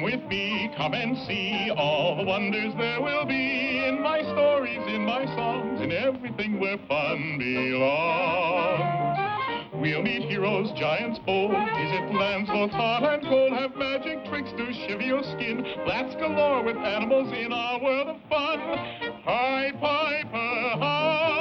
with me, come and see all the wonders there will be in my stories, in my songs, in everything where fun belongs. We'll meet heroes, giants bold, visit lands both hot and cold, have magic tricks to shiver your skin, blats galore with animals in our world of fun. Pied Piper House.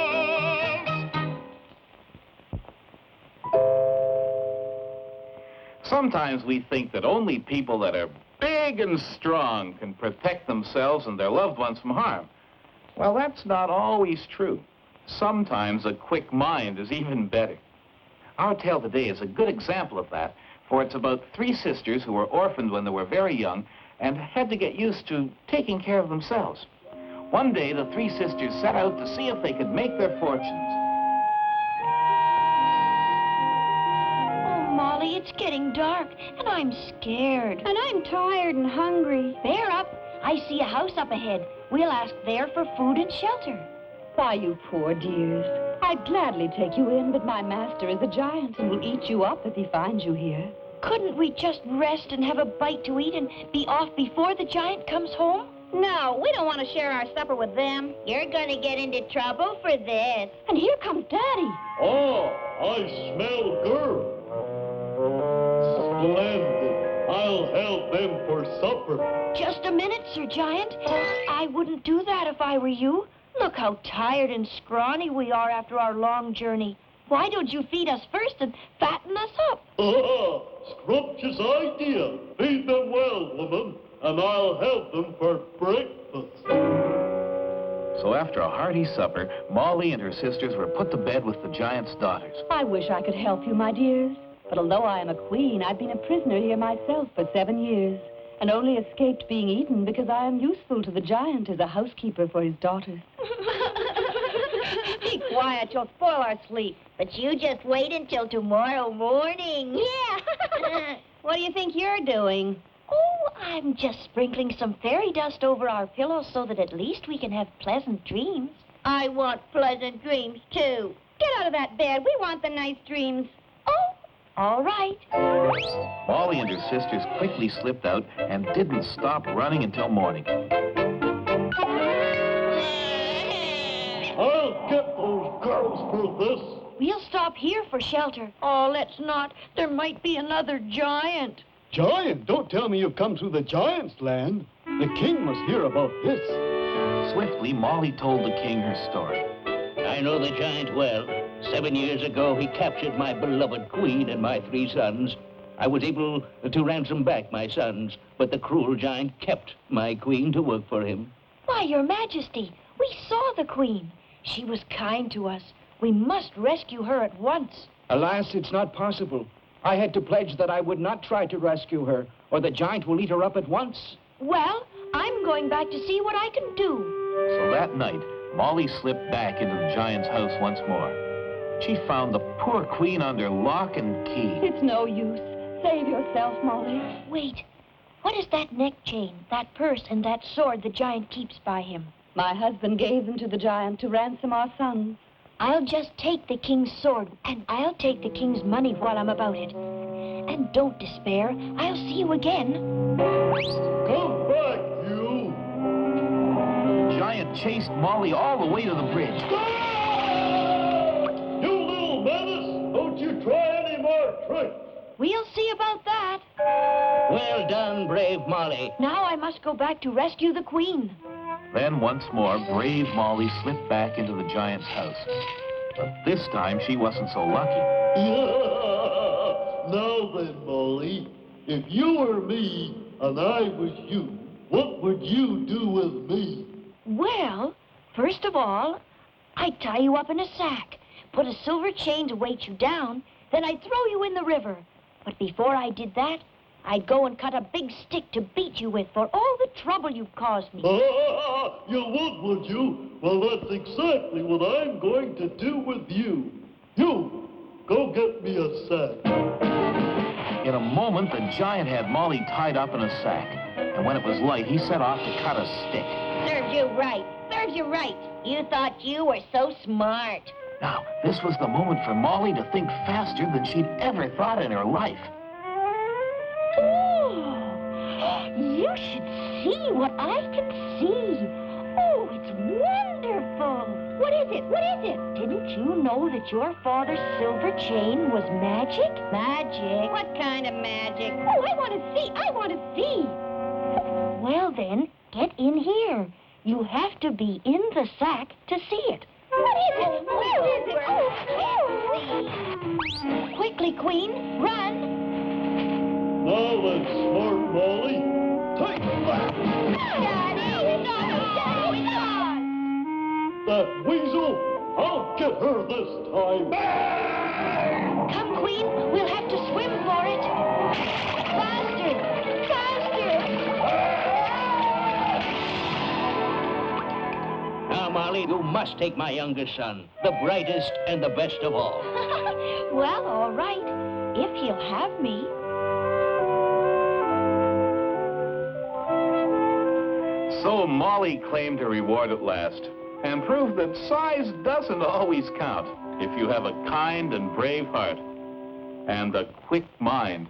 Sometimes we think that only people that are big and strong can protect themselves and their loved ones from harm. Well, that's not always true. Sometimes a quick mind is even better. Our tale today is a good example of that, for it's about three sisters who were orphaned when they were very young and had to get used to taking care of themselves. One day, the three sisters set out to see if they could make their fortunes. Molly, it's getting dark, and I'm scared. And I'm tired and hungry. Bear up. I see a house up ahead. We'll ask there for food and shelter. Why, you poor dears. I'd gladly take you in, but my master is a giant and will eat you up if he finds you here. Couldn't we just rest and have a bite to eat and be off before the giant comes home? No, we don't want to share our supper with them. You're gonna get into trouble for this. And here comes Daddy. Oh, I smell good. Splendid. I'll help them for supper. Just a minute, Sir Giant. I wouldn't do that if I were you. Look how tired and scrawny we are after our long journey. Why don't you feed us first and fatten us up? Ah, scrumptious idea. Feed them well, woman, and I'll help them for breakfast. So after a hearty supper, Molly and her sisters were put to bed with the giant's daughters. I wish I could help you, my dears. But although I am a queen, I've been a prisoner here myself for 7 years, and only escaped being eaten because I am useful to the giant as a housekeeper for his daughters. Be quiet, you'll spoil our sleep. But you just wait until tomorrow morning. Yeah! What do you think you're doing? Oh, I'm just sprinkling some fairy dust over our pillows so that at least we can have pleasant dreams. I want pleasant dreams, too. Get out of that bed. We want the nice dreams. Oh, all right. Molly and her sisters quickly slipped out and didn't stop running until morning. I'll get those girls for this. We'll stop here for shelter. Oh, let's not. There might be another giant. Giant? Don't tell me you've come through the giant's land. The king must hear about this. Swiftly, Molly told the king her story. I know the giant well. 7 years ago, he captured my beloved queen and my 3 sons. I was able to ransom back my sons, but the cruel giant kept my queen to work for him. Why, Your Majesty, we saw the queen. She was kind to us. We must rescue her at once. Alas, it's not possible. I had to pledge that I would not try to rescue her, or the giant will eat her up at once. Well, I'm going back to see what I can do. So that night, Molly slipped back into the giant's house once more. She found the poor queen under lock and key. It's no use. Save yourself, Molly. Wait. What is that neck chain, that purse, and that sword the giant keeps by him? My husband gave them to the giant to ransom our sons. I'll just take the king's sword, and I'll take the king's money while I'm about it. And don't despair. I'll see you again. Come back, you. The giant chased Molly all the way to the bridge. You little menace! Don't you try any more tricks. We'll see about that. Well done, brave Molly. Now I must go back to rescue the queen. Then once more, brave Molly slipped back into the giant's house. But this time, she wasn't so lucky. Now then, Molly, if you were me and I was you, what would you do with me? Well, first of all, I'd tie you up in a sack, put a silver chain to weight you down, then I'd throw you in the river. But before I did that, I'd go and cut a big stick to beat you with for all the trouble you've caused me. You would you? Well, that's exactly what I'm going to do with you. You, go get me a sack. In a moment, the giant had Molly tied up in a sack. And when it was light, he set off to cut a stick. Serves you right. Serves you right. You thought you were so smart. Now, this was the moment for Molly to think faster than she'd ever thought in her life. Oh, You should see what I can see. Oh, it's wonderful. What is it? What is it? Didn't you know that your father's silver chain was magic? Magic? What kind of magic? Oh, I want to see. I want to see. Well, then, get in here. You have to be in the sack to see it. What is it? Where is it? Oh, quickly, Queen, run. Now then, smart Molly, take that! Daddy, Daddy, That weasel, I'll get her this time. Come, Queen, we'll have to swim for it. Faster, faster. Now, Molly, you must take my youngest son, the brightest and the best of all. Well, all right, if he'll have me. So Molly claimed her reward at last and proved that size doesn't always count if you have a kind and brave heart and a quick mind.